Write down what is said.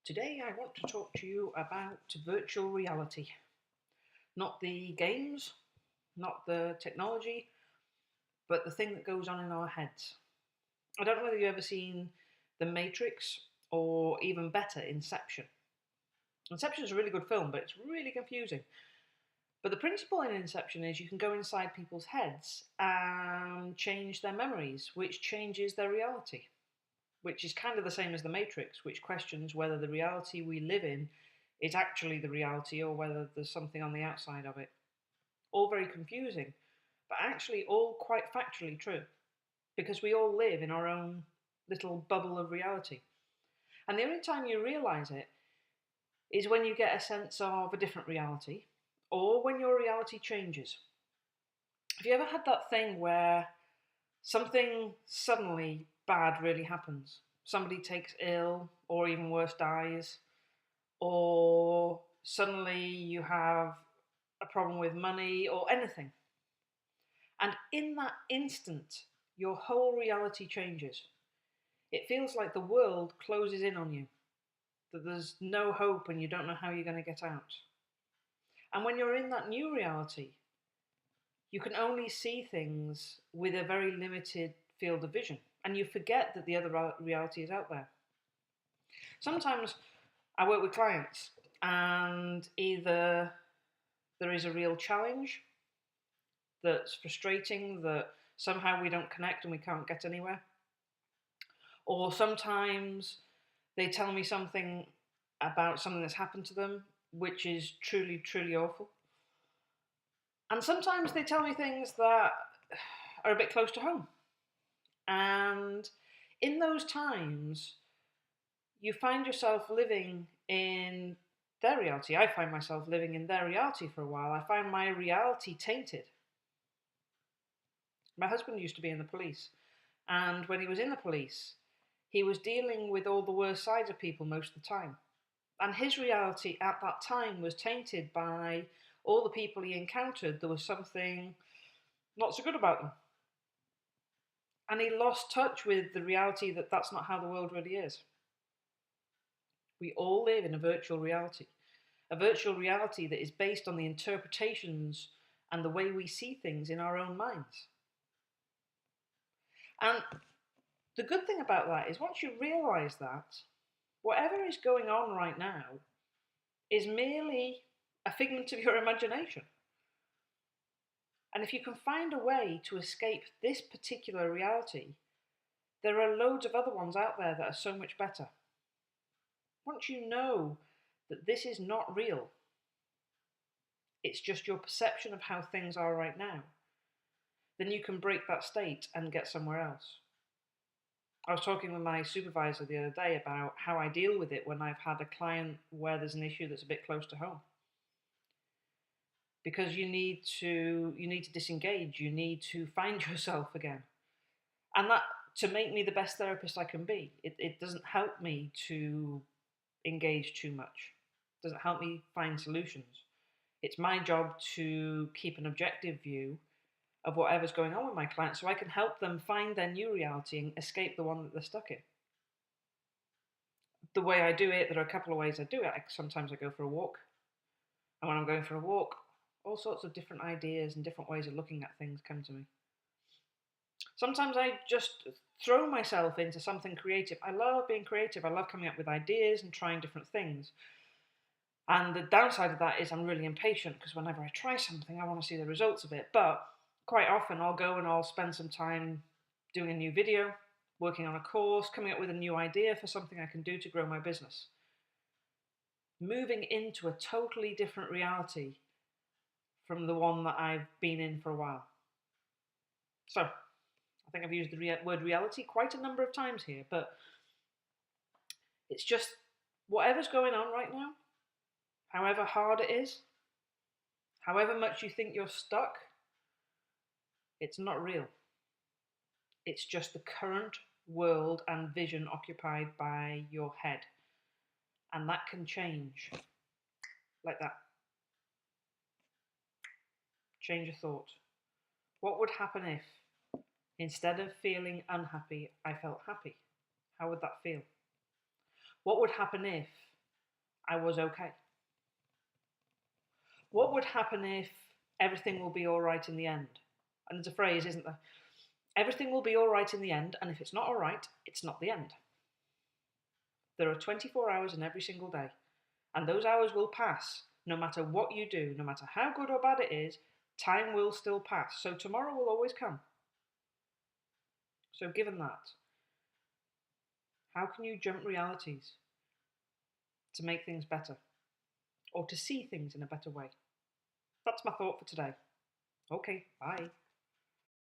Today I want to talk to you about virtual reality. Not the games, not the technology, but the thing that goes on in our heads. I don't know whether you've ever seen The Matrix or even better, Inception. Inception is a really good film, but it's really confusing. But the principle in Inception is you can go inside people's heads and change their memories, which changes their reality, which is kind of the same as The Matrix, which questions whether the reality we live in is actually the reality or whether there's something on the outside of it. All very confusing, but actually all quite factually true, because we all live in our own little bubble of reality. And the only time you realise it is when you get a sense of a different reality or when your reality changes. Have you ever had that thing where something suddenly bad really happens? Somebody takes ill, or even worse, dies, or suddenly you have a problem with money or anything. And in that instant, your whole reality changes. It feels like the world closes in on you, that there's no hope and you don't know how you're going to get out. And when you're in that new reality, you can only see things with a very limited field of vision, and you forget that the other reality is out there. Sometimes I work with clients, and either there is a real challenge that's frustrating, that somehow we don't connect and we can't get anywhere, or sometimes they tell me something about something that's happened to them, which is truly, truly awful. And sometimes they tell me things that are a bit close to home. And in those times, you find yourself living in their reality. I find myself living in their reality for a while. I find my reality tainted. My husband used to be in the police, and when he was in the police, he was dealing with all the worst sides of people most of the time. And his reality at that time was tainted by all the people he encountered. There was something not so good about them. And he lost touch with the reality that that's not how the world really is. We all live in a virtual reality that is based on the interpretations and the way we see things in our own minds. And the good thing about that is once you realise that, whatever is going on right now is merely a figment of your imagination. And if you can find a way to escape this particular reality, there are loads of other ones out there that are so much better. Once you know that this is not real, it's just your perception of how things are right now, then you can break that state and get somewhere else. I was talking with my supervisor the other day about how I deal with it when I've had a client where there's an issue that's a bit close to home. Because you need to disengage, you need to find yourself again. And that, to make me the best therapist I can be, it doesn't help me to engage too much. It doesn't help me find solutions. It's my job to keep an objective view of whatever's going on with my clients so I can help them find their new reality and escape the one that they're stuck in. The way I do it, there are a couple of ways I do it. Sometimes I go for a walk. And when I'm going for a walk, all sorts of different ideas and different ways of looking at things come to me. Sometimes I just throw myself into something creative. I love being creative. I love coming up with ideas and trying different things. And the downside of that is I'm really impatient because whenever I try something, I want to see the results of it. But quite often I'll go and I'll spend some time doing a new video, working on a course, coming up with a new idea for something I can do to grow my business. Moving into a totally different reality from the one that I've been in for a while. So, I think I've used the word reality quite a number of times here, but it's just whatever's going on right now, however hard it is, however much you think you're stuck, it's not real. It's just the current world and vision occupied by your head. And that can change like that. Change a thought. What would happen if, instead of feeling unhappy, I felt happy? How would that feel? What would happen if, I was okay. What would happen if everything will be all right in the end? And there's a phrase, isn't there? Everything will be all right in the end, and if it's not all right, it's not the end. There are 24 hours in every single day, and those hours will pass no matter what you do, no matter how good or bad it is, time will still pass. So tomorrow will always come. So, given that, how can you jump realities to make things better or to see things in a better way? That's my thought for today. Okay, bye.